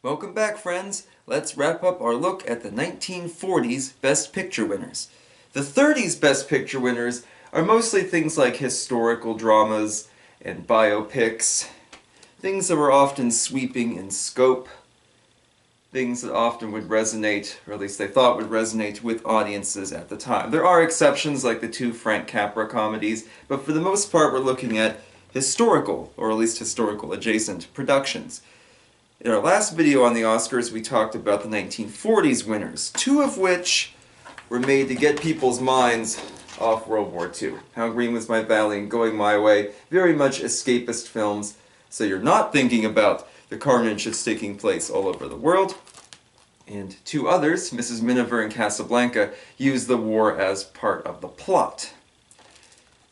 Welcome back, friends. Let's wrap up our look at the 1940s Best Picture winners. The 30s Best Picture winners are mostly things like historical dramas and biopics, things that were often sweeping in scope, things that often would resonate, or at least they thought would resonate, with audiences at the time. There are exceptions like the two Frank Capra comedies, but for the most part we're looking at historical, or at least historical adjacent, productions. In our last video on the Oscars, we talked about the 1940s winners, two of which were made to get people's minds off World War II. How Green Was My Valley and Going My Way, very much escapist films, so you're not thinking about the carnage that's taking place all over the world. And two others, Mrs. Miniver and Casablanca, use the war as part of the plot.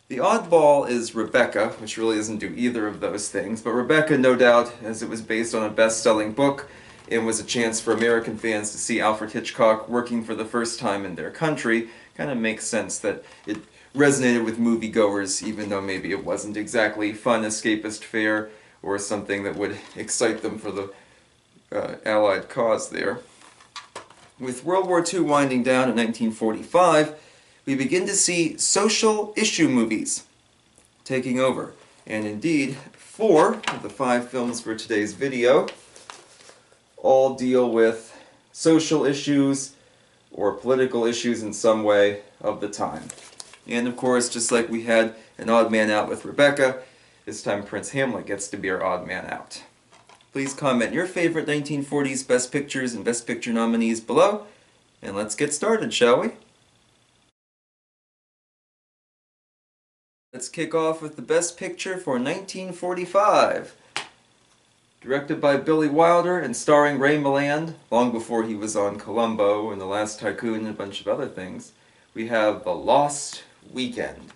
The oddball is Rebecca, which really doesn't do either of those things, but Rebecca, no doubt, as it was based on a best-selling book and was a chance for American fans to see Alfred Hitchcock working for the first time in their country, kind of makes sense that it resonated with moviegoers, even though maybe it wasn't exactly fun escapist fare or something that would excite them for the Allied cause there. With World War II winding down in 1945, we begin to see social issue movies taking over. And indeed, 4 of the 5 films for today's video all deal with social issues or political issues in some way of the time. And of course, just like we had an odd man out with Rebecca, this time Prince Hamlet gets to be our odd man out. Please comment your favorite 1940s Best Pictures and Best Picture nominees below, and let's get started, shall we? Let's kick off with the Best Picture for 1945. Directed by Billy Wilder and starring Ray Milland, long before he was on Columbo and The Last Tycoon and a bunch of other things, we have The Lost Weekend,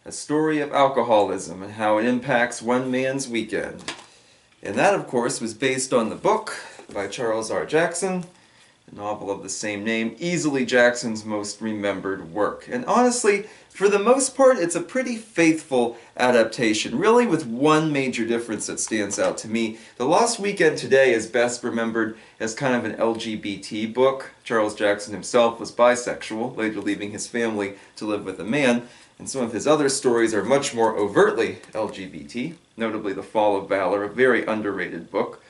a story of alcoholism and how it impacts one man's weekend. And that, of course, was based on the book by Charles R. Jackson, a novel of the same name, easily Jackson's most remembered work. And honestly, for the most part, it's a pretty faithful adaptation, really with one major difference that stands out to me. The Lost Weekend today is best remembered as kind of an LGBT book. Charles Jackson himself was bisexual, later leaving his family to live with a man, and some of his other stories are much more overtly LGBT, notably The Fall of Valor, a very underrated book.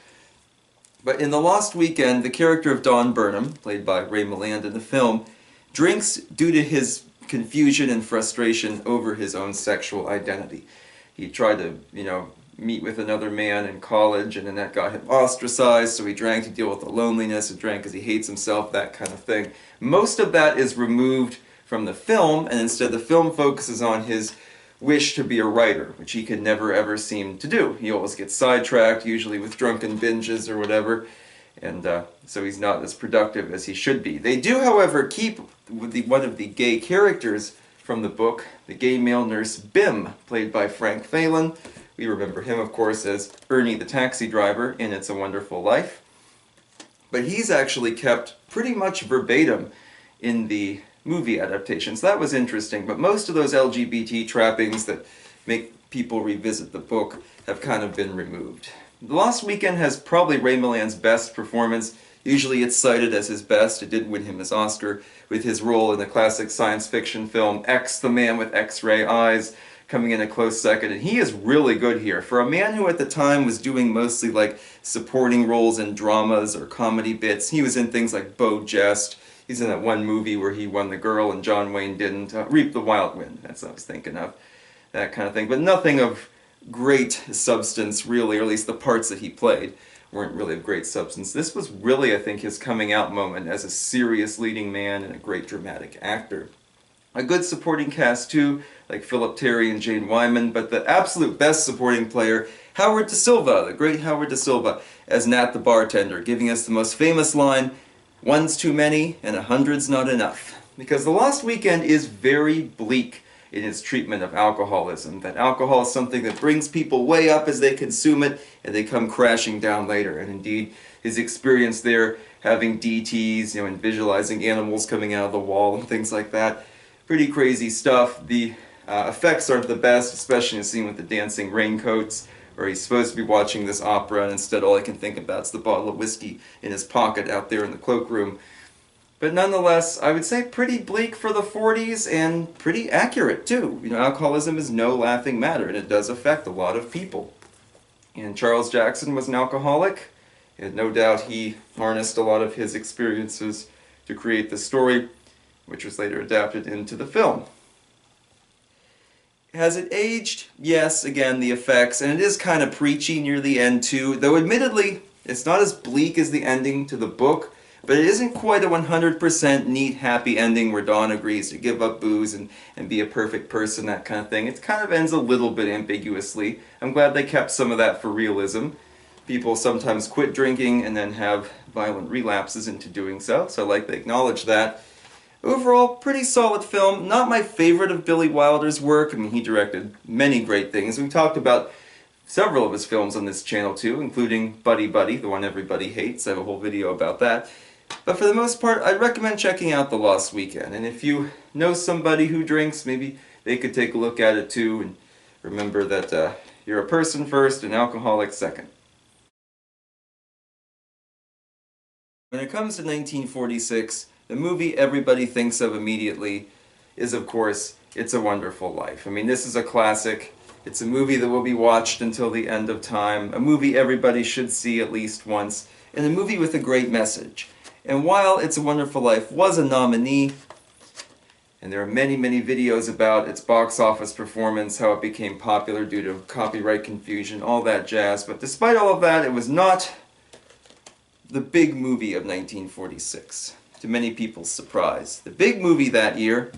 But in The Lost Weekend, the character of Don Burnham, played by Ray Milland in the film, drinks due to his confusion and frustration over his own sexual identity. He tried to, meet with another man in college, and then that got him ostracized, so he drank to deal with the loneliness, and drank because he hates himself, that kind of thing. Most of that is removed from the film, and instead the film focuses on his wish to be a writer, which he can never ever seem to do. He always gets sidetracked, usually with drunken binges or whatever, and so he's not as productive as he should be. They do, however, keep one of the gay characters from the book, the gay male nurse Bim, played by Frank Phelan. We remember him, of course, as Ernie the taxi driver in It's a Wonderful Life. But he's actually kept pretty much verbatim in the movie adaptation, so that was interesting. But most of those LGBT trappings that make people revisit the book have kind of been removed. The Lost Weekend has probably Ray Milland's best performance. Usually it's cited as his best. It did win him his Oscar with his role in the classic science fiction film X, the Man with X-Ray Eyes, coming in a close second, and he is really good here. For a man who at the time was doing mostly like supporting roles in dramas or comedy bits, he was in things like Beau Jest. He's in that one movie where he won the girl and John Wayne didn't. Reap the Wild Wind, that's what I was thinking of. That kind of thing. But nothing of great substance, really, or at least the parts that he played weren't really of great substance. This was really, I think, his coming out moment as a serious leading man and a great dramatic actor. A good supporting cast, too, like Philip Terry and Jane Wyman, but the absolute best supporting player, Howard Da Silva, the great Howard Da Silva, as Nat the bartender, giving us the most famous line, "One's too many and 100's not enough." Because The Lost Weekend is very bleak in its treatment of alcoholism. That alcohol is something that brings people way up as they consume it, and they come crashing down later. And indeed, his experience there, having DTs, and visualizing animals coming out of the wall and things like that, pretty crazy stuff. The effects aren't the best, especially in the scene with the dancing raincoats, or he's supposed to be watching this opera, and instead all I can think about is the bottle of whiskey in his pocket out there in the cloakroom. But nonetheless, I would say pretty bleak for the 40s and pretty accurate too. You know, alcoholism is no laughing matter, and it does affect a lot of people. And Charles Jackson was an alcoholic, and no doubt he harnessed a lot of his experiences to create this story, which was later adapted into the film. Has it aged? Yes, again, the effects, and it is kind of preachy near the end too, though admittedly, it's not as bleak as the ending to the book, but it isn't quite a 100% neat, happy ending where Dawn agrees to give up booze and be a perfect person, that kind of thing. It kind of ends a little bit ambiguously. I'm glad they kept some of that for realism. People sometimes quit drinking and then have violent relapses into doing so, so I like they acknowledge that. Overall, pretty solid film. Not my favorite of Billy Wilder's work. I mean, he directed many great things. We talked about several of his films on this channel too, including Buddy Buddy, the one everybody hates. I have a whole video about that. But for the most part, I'd recommend checking out The Lost Weekend. And if you know somebody who drinks, maybe they could take a look at it too, and remember that you're a person first and alcoholic second. When it comes to 1946, the movie everybody thinks of immediately is, of course, It's a Wonderful Life. I mean, this is a classic. It's a movie that will be watched until the end of time, a movie everybody should see at least once, and a movie with a great message. And while It's a Wonderful Life was a nominee, and there are many, many videos about its box office performance, how it became popular due to copyright confusion, all that jazz, but despite all of that, it was not the big movie of 1946, to many people's surprise. The big movie that year,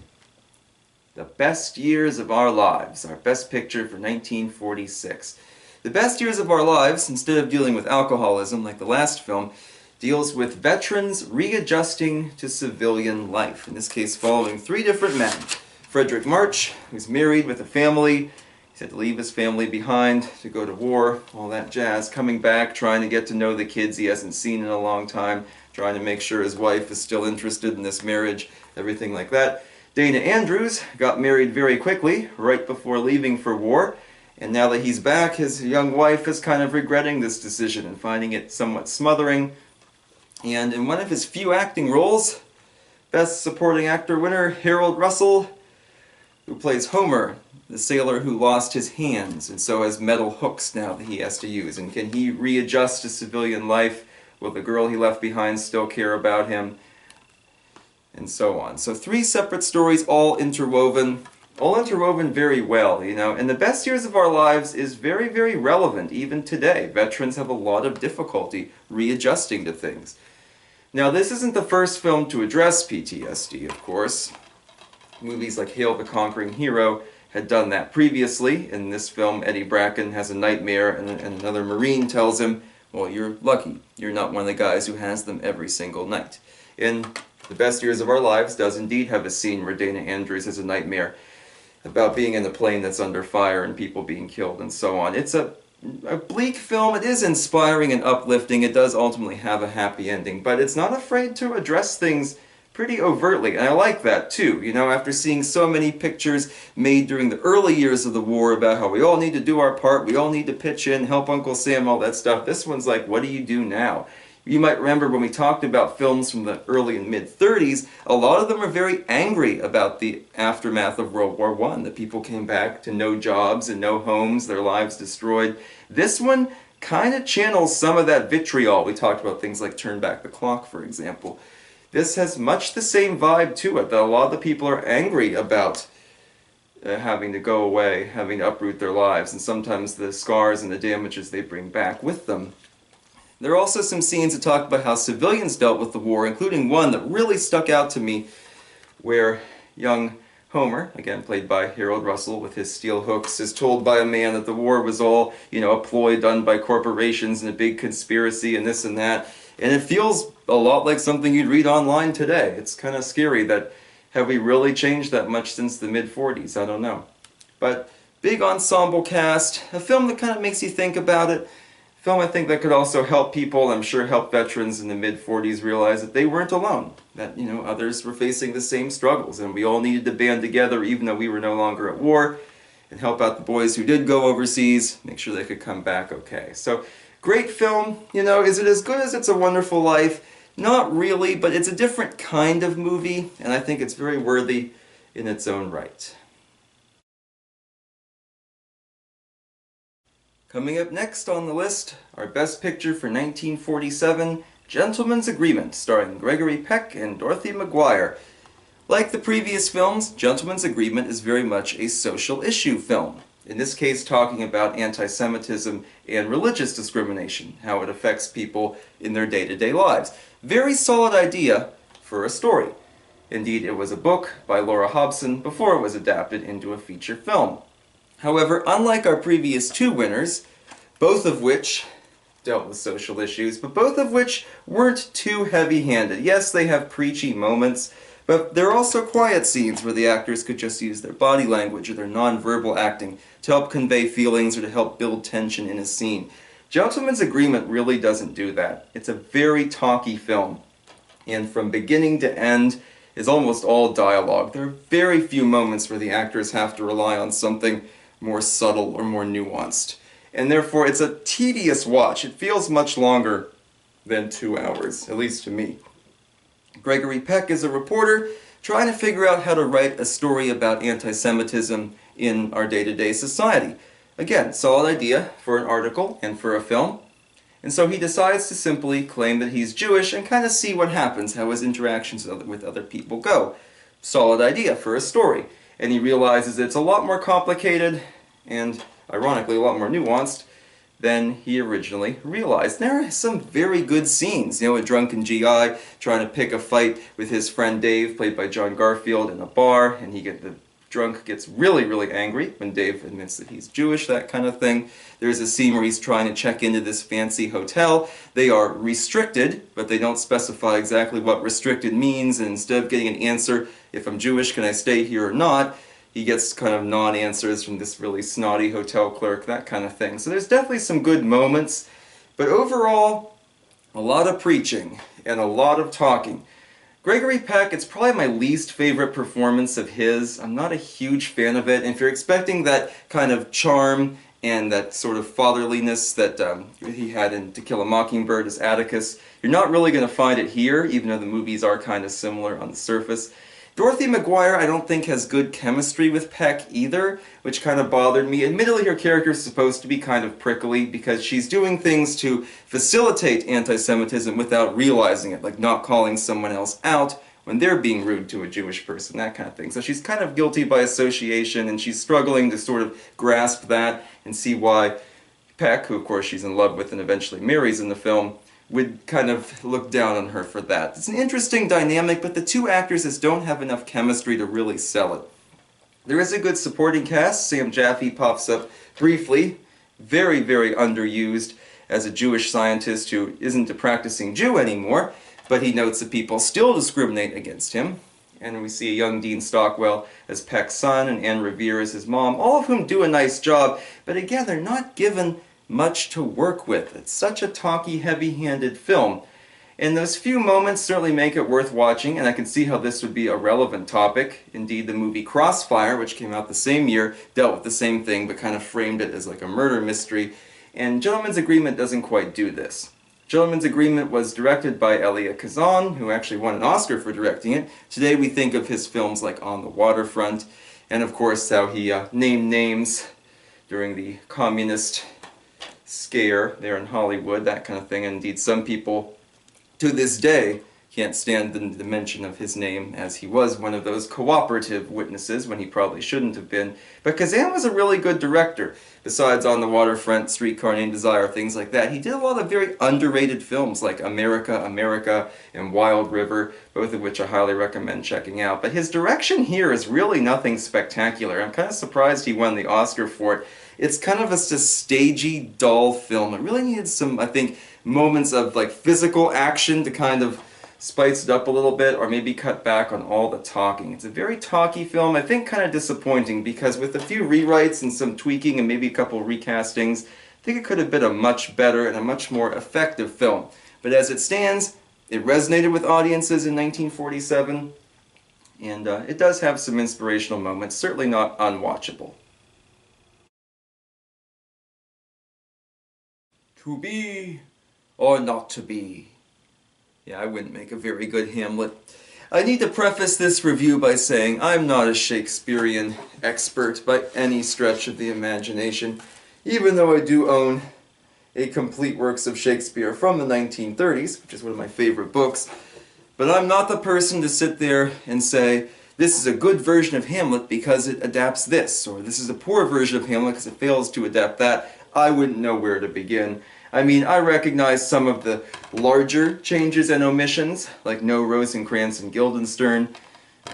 The Best Years of Our Lives, our best picture for 1946. The Best Years of Our Lives, instead of dealing with alcoholism like the last film, deals with veterans readjusting to civilian life, in this case following three different men. Frederick March, who's married with a family, he's had to leave his family behind to go to war, all that jazz, coming back, trying to get to know the kids he hasn't seen in a long time, trying to make sure his wife is still interested in this marriage, everything like that. Dana Andrews got married very quickly, right before leaving for war, and now that he's back, his young wife is kind of regretting this decision and finding it somewhat smothering. And in one of his few acting roles, Best Supporting Actor winner Harold Russell, who plays Homer, the sailor who lost his hands and so has metal hooks now that he has to use. And can he readjust to civilian life? Will the girl he left behind still care about him? And so on. So three separate stories, all interwoven very well, you know. And The Best Years of Our Lives is very, very relevant even today. Veterans have a lot of difficulty readjusting to things. Now, this isn't the first film to address PTSD, of course. Movies like Hail the Conquering Hero had done that previously. In this film, Eddie Bracken has a nightmare, and another Marine tells him, well, you're lucky. You're not one of the guys who has them every single night. And The Best Years of Our Lives does indeed have a scene where Dana Andrews has a nightmare about being in a plane that's under fire and people being killed and so on. It's a bleak film. It is inspiring and uplifting. It does ultimately have a happy ending, but it's not afraid to address things pretty overtly, and I like that too. You know, after seeing so many pictures made during the early years of the war about how we all need to do our part, we all need to pitch in, help Uncle Sam, all that stuff, this one's like, what do you do now? You might remember when we talked about films from the early and mid-30s, a lot of them are very angry about the aftermath of World War I. The people came back to no jobs and no homes, their lives destroyed. This one kind of channels some of that vitriol. We talked about things like Turn Back the Clock, for example. This has much the same vibe to it, that a lot of the people are angry about having to go away, having to uproot their lives, and sometimes the scars and the damages they bring back with them. There are also some scenes that talk about how civilians dealt with the war, including one that really stuck out to me, where young Homer, again played by Harold Russell with his steel hooks, is told by a man that the war was all, you know, a ploy done by corporations and a big conspiracy and this and that. And it feels a lot like something you'd read online today. It's kind of scary that, have we really changed that much since the mid-40s? I don't know. But big ensemble cast, a film that kind of makes you think about it. Film I think that could also help people, I'm sure help veterans in the mid-40s realize that they weren't alone. That, you know, others were facing the same struggles and we all needed to band together even though we were no longer at war. and help out the boys who did go overseas, make sure they could come back okay. So, great film. You know, is it as good as It's a Wonderful Life? Not really, but it's a different kind of movie, and I think it's very worthy in its own right. Coming up next on the list, our Best Picture for 1947, Gentleman's Agreement, starring Gregory Peck and Dorothy Maguire. Like the previous films, Gentleman's Agreement is very much a social issue film. In this case, talking about anti-Semitism and religious discrimination, how it affects people in their day-to-day lives. Very solid idea for a story. Indeed, it was a book by Laura Hobson before it was adapted into a feature film. However, unlike our previous two winners, both of which dealt with social issues, but both of which weren't too heavy-handed. Yes, they have preachy moments, but there are also quiet scenes where the actors could just use their body language or their non-verbal acting to help convey feelings or to help build tension in a scene. Gentleman's Agreement really doesn't do that. It's a very talky film, and from beginning to end is almost all dialogue. There are very few moments where the actors have to rely on something more subtle or more nuanced. And therefore, it's a tedious watch. It feels much longer than 2 hours, at least to me. Gregory Peck is a reporter trying to figure out how to write a story about anti-Semitism in our day-to-day society. Again, solid idea for an article and for a film. And so he decides to simply claim that he's Jewish and kind of see what happens, how his interactions with other people go. Solid idea for a story. And he realizes it's a lot more complicated and, ironically, a lot more nuanced than he originally realized. There are some very good scenes. You know, a drunken GI trying to pick a fight with his friend Dave, played by John Garfield, in a bar, and the drunk gets really, really angry when Dave admits that he's Jewish, that kind of thing. There's a scene where he's trying to check into this fancy hotel. They are restricted, but they don't specify exactly what restricted means, and instead of getting an answer, if I'm Jewish, can I stay here or not, he gets kind of non-answers from this really snotty hotel clerk, that kind of thing. So there's definitely some good moments, but overall, a lot of preaching and a lot of talking. Gregory Peck, it's probably my least favorite performance of his. I'm not a huge fan of it, and if you're expecting that kind of charm and that sort of fatherliness that he had in To Kill a Mockingbird as Atticus, you're not really going to find it here, even though the movies are kind of similar on the surface. Dorothy Maguire, I don't think, has good chemistry with Peck either, which kind of bothered me. Admittedly, her character is supposed to be kind of prickly because she's doing things to facilitate anti-Semitism without realizing it, like not calling someone else out when they're being rude to a Jewish person, that kind of thing. So she's kind of guilty by association, and she's struggling to sort of grasp that and see why Peck, who of course she's in love with and eventually marries in the film, would kind of look down on her for that. It's an interesting dynamic, but the two actors just don't have enough chemistry to really sell it. There is a good supporting cast. Sam Jaffe pops up briefly, very, very underused as a Jewish scientist who isn't a practicing Jew anymore, but he notes that people still discriminate against him. And we see a young Dean Stockwell as Peck's son and Anne Revere as his mom, all of whom do a nice job, but again, they're not given much to work with. It's such a talky, heavy-handed film. And those few moments certainly make it worth watching, and I can see how this would be a relevant topic. Indeed, the movie Crossfire, which came out the same year, dealt with the same thing, but kind of framed it as like a murder mystery. And Gentleman's Agreement doesn't quite do this. Gentleman's Agreement was directed by Elia Kazan, who actually won an Oscar for directing it. Today we think of his films like On the Waterfront, and of course how he named names during the communist scare there in Hollywood, that kind of thing. And indeed, some people to this day can't stand the mention of his name, as he was one of those cooperative witnesses when he probably shouldn't have been. But Kazan was a really good director. Besides On the Waterfront, Streetcar Named Desire, things like that, he did a lot of very underrated films like America, America, and Wild River, both of which I highly recommend checking out. But his direction here is really nothing spectacular. I'm kind of surprised he won the Oscar for it. It's kind of a stagey, dull film. It really needed some, I think, moments of like physical action to kind of spice it up a little bit, or maybe cut back on all the talking. It's a very talky film, I think kind of disappointing, because with a few rewrites and some tweaking and maybe a couple recastings, I think it could have been a much better and a much more effective film. But as it stands, it resonated with audiences in 1947, and it does have some inspirational moments, certainly not unwatchable. To be or not to be. Yeah, I wouldn't make a very good Hamlet. I need to preface this review by saying I'm not a Shakespearean expert by any stretch of the imagination, even though I do own a complete works of Shakespeare from the 1930s, which is one of my favorite books. But I'm not the person to sit there and say, this is a good version of Hamlet because it adapts this, or this is a poor version of Hamlet because it fails to adapt that. I wouldn't know where to begin. I mean, I recognize some of the larger changes and omissions, like no Rosencrantz and Guildenstern,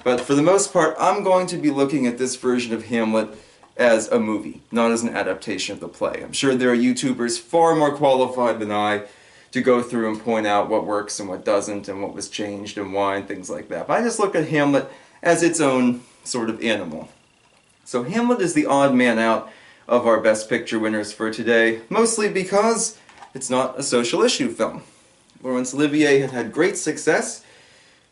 but for the most part, I'm going to be looking at this version of Hamlet as a movie, not as an adaptation of the play. I'm sure there are YouTubers far more qualified than I to go through and point out what works and what doesn't, and what was changed and why, and things like that. But I just look at Hamlet as its own sort of animal. So Hamlet is the odd man out of our Best Picture winners for today, mostly because it's not a social issue film. Laurence Olivier had had great success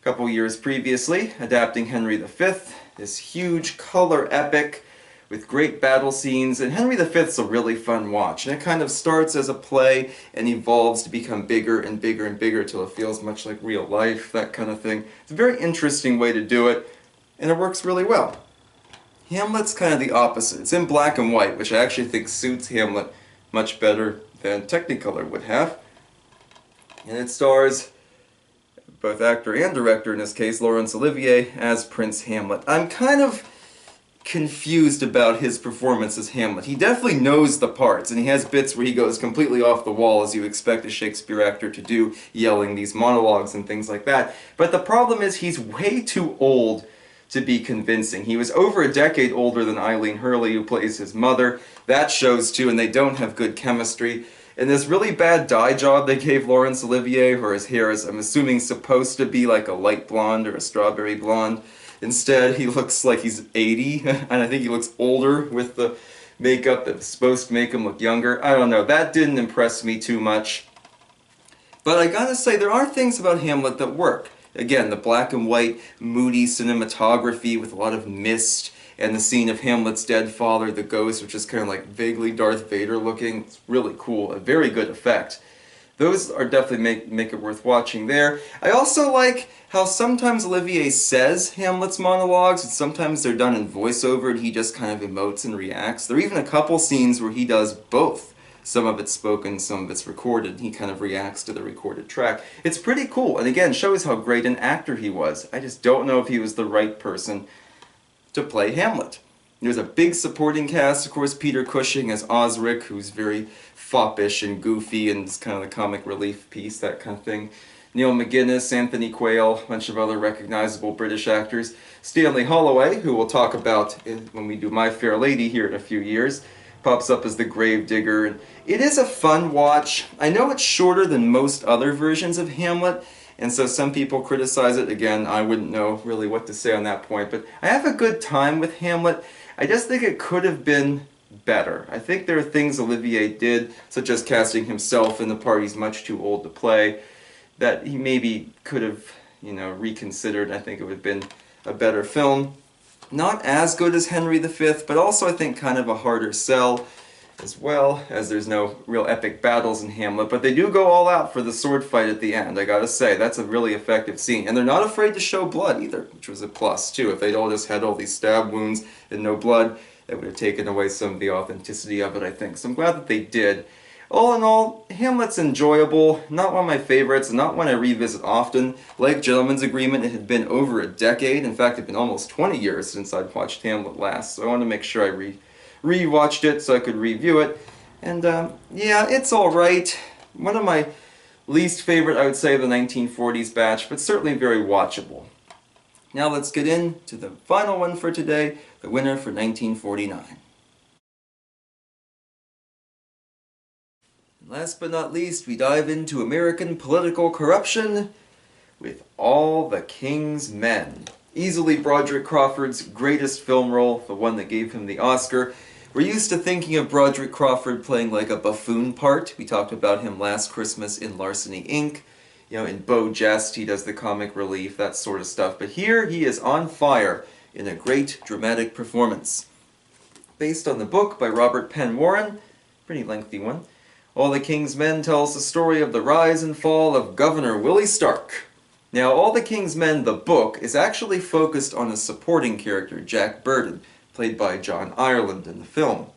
a couple years previously, adapting Henry V, this huge color epic with great battle scenes, and Henry V's a really fun watch, and it kind of starts as a play and evolves to become bigger and bigger and bigger till it feels much like real life, that kind of thing. It's a very interesting way to do it, and it works really well. Hamlet's kind of the opposite. It's in black and white, which I actually think suits Hamlet much better than Technicolor would have. And it stars both actor and director, in this case, Laurence Olivier, as Prince Hamlet. I'm kind of confused about his performance as Hamlet. He definitely knows the parts, and he has bits where he goes completely off the wall, as you expect a Shakespeare actor to do, yelling these monologues and things like that. But the problem is he's way too old to be convincing. He was over a decade older than Eileen Hurley, who plays his mother. That shows too, and they don't have good chemistry. And this really bad dye job they gave Laurence Olivier, where his hair is, I'm assuming, supposed to be like a light blonde or a strawberry blonde. Instead, he looks like he's 80, and I think he looks older with the makeup that's supposed to make him look younger. I don't know, that didn't impress me too much. But I gotta say, there are things about Hamlet that work. Again, the black and white, moody cinematography with a lot of mist, and the scene of Hamlet's dead father, the ghost, which is kind of like vaguely Darth Vader looking. It's really cool, a very good effect. Those are definitely make it worth watching there. I also like how sometimes Olivier says Hamlet's monologues, and sometimes they're done in voiceover and he just kind of emotes and reacts. There are even a couple scenes where he does both. Some of it's spoken, some of it's recorded, and he kind of reacts to the recorded track. It's pretty cool, and again, shows how great an actor he was. I just don't know if he was the right person to play Hamlet. There's a big supporting cast, of course, Peter Cushing as Osric, who's very foppish and goofy and is kind of the comic relief piece, that kind of thing. Neil McGuinness, Anthony Quayle, a bunch of other recognizable British actors. Stanley Holloway, who we'll talk about when we do My Fair Lady here in a few years, pops up as the gravedigger. And it is a fun watch. I know it's shorter than most other versions of Hamlet, and so some people criticize it. Again, I wouldn't know really what to say on that point, but I have a good time with Hamlet. I just think it could have been better. I think there are things Olivier did, such as casting himself in the part he's much too old to play, that he maybe could have, reconsidered. I think it would have been a better film. Not as good as Henry V, but also I think kind of a harder sell, as well as there's no real epic battles in Hamlet, but they do go all out for the sword fight at the end, I gotta say. That's a really effective scene. And they're not afraid to show blood either, which was a plus too. If they'd all just had all these stab wounds and no blood, that would have taken away some of the authenticity of it, I think. So I'm glad that they did. All in all, Hamlet's enjoyable, not one of my favorites, not one I revisit often. Like Gentleman's Agreement, it had been over a decade. In fact, it had been almost 20 years since I'd watched Hamlet last, so I wanted to make sure I re-watched it so I could review it. And yeah, it's alright. One of my least favorite, I would say, of the 1940s batch, but certainly very watchable. Now let's get into the final one for today, the winner for 1949. Last but not least, we dive into American political corruption with All the King's Men. Easily Broderick Crawford's greatest film role, the one that gave him the Oscar. We're used to thinking of Broderick Crawford playing like a buffoon part. We talked about him last Christmas in Larceny, Inc. In Beau Jest, he does the comic relief, that sort of stuff. But here, he is on fire in a great dramatic performance. Based on the book by Robert Penn Warren, pretty lengthy one. All the King's Men tells the story of the rise and fall of Governor Willie Stark. Now, All the King's Men, the book, is actually focused on a supporting character, Jack Burton, played by John Ireland in the film.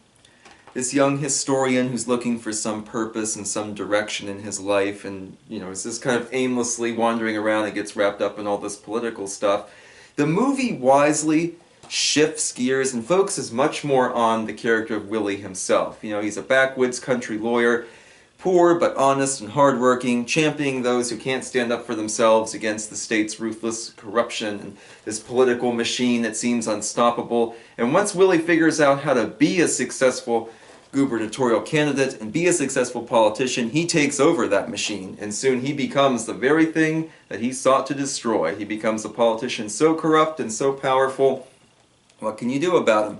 This young historian who's looking for some purpose and some direction in his life and, is just kind of aimlessly wandering around and gets wrapped up in all this political stuff. The movie wisely shifts gears and focuses much more on the character of Willie himself. He's a backwoods country lawyer, poor but honest and hardworking, championing those who can't stand up for themselves against the state's ruthless corruption and this political machine that seems unstoppable. And once Willie figures out how to be a successful gubernatorial candidate and be a successful politician, he takes over that machine, and soon he becomes the very thing that he sought to destroy. He becomes a politician so corrupt and so powerful, what can you do about him?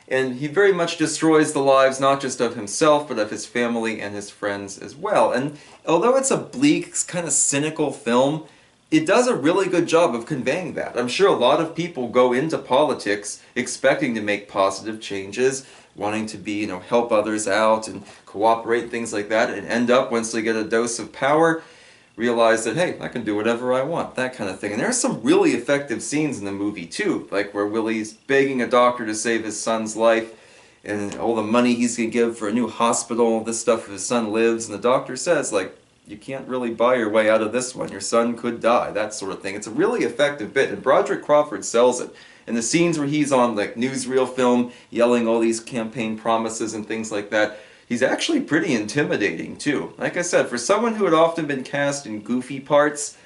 And he very much destroys the lives not just of himself, but of his family and his friends as well. And although it's a bleak, kind of cynical film, it does a really good job of conveying that. I'm sure a lot of people go into politics expecting to make positive changes, wanting to be, help others out and cooperate, things like that, and end up, once they get a dose of power, realize that, hey, I can do whatever I want, that kind of thing. And there are some really effective scenes in the movie, too, like where Willie's begging a doctor to save his son's life, and all the money he's going to give for a new hospital, this stuff if his son lives, and the doctor says, you can't really buy your way out of this one, your son could die, that sort of thing. It's a really effective bit, and Broderick Crawford sells it. And the scenes where he's on newsreel film, yelling all these campaign promises and things like that, he's actually pretty intimidating too. Like I said, for someone who had often been cast in goofy parts,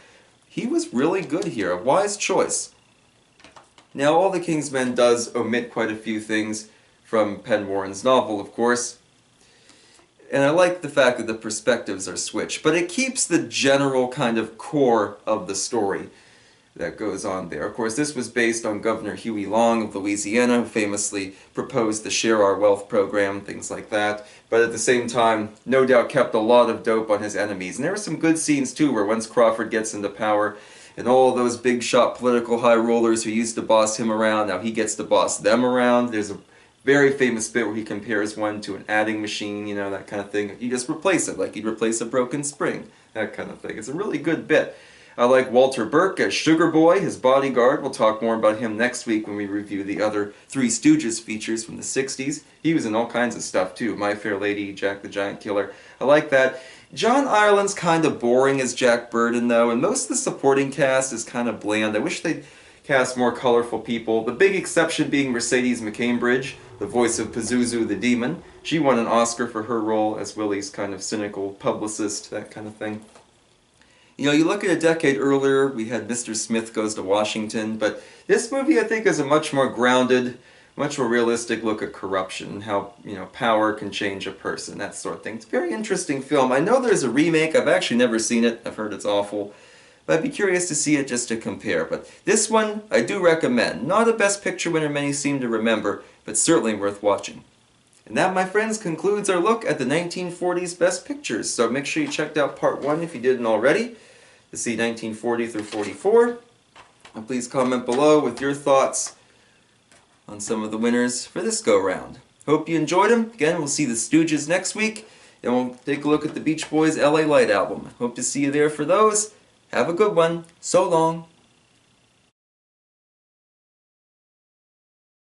he was really good here, a wise choice. Now, All the King's Men does omit quite a few things from Pen Warren's novel, of course, and I like the fact that the perspectives are switched, but it keeps the general kind of core of the story that goes on there. Of course, this was based on Governor Huey Long of Louisiana, who famously proposed the Share Our Wealth program, things like that, but at the same time, no doubt kept a lot of dope on his enemies. And there were some good scenes, too, where once Crawford gets into power, and all those big-shot political high rollers who used to boss him around, now he gets to boss them around. There's a very famous bit where he compares one to an adding machine, that kind of thing. You just replace it, like you'd replace a broken spring, that kind of thing. It's a really good bit. I like Walter Burke as Sugar Boy, his bodyguard. We'll talk more about him next week when we review the other Three Stooges features from the 60s. He was in all kinds of stuff too. My Fair Lady, Jack the Giant Killer. I like that. John Ireland's kind of boring as Jack Burton though, and most of the supporting cast is kind of bland. I wish they'd cast more colorful people. The big exception being Mercedes McCambridge, the voice of Pazuzu the Demon. She won an Oscar for her role as Willie's kind of cynical publicist, that kind of thing. You look at a decade earlier, we had Mr. Smith Goes to Washington, but this movie, I think, is a much more grounded, much more realistic look at corruption and how, power can change a person, that sort of thing. It's a very interesting film. I know there's a remake. I've actually never seen it. I've heard it's awful. But I'd be curious to see it just to compare. But this one, I do recommend. Not a Best Picture winner many seem to remember, but certainly worth watching. And that, my friends, concludes our look at the 1940s Best Pictures. So make sure you checked out Part 1 if you didn't already, to see 1940 through 44. And please comment below with your thoughts on some of the winners for this go-round. Hope you enjoyed them. Again, we'll see the Stooges next week, and we'll take a look at the Beach Boys' LA Light album. Hope to see you there for those. Have a good one. So long.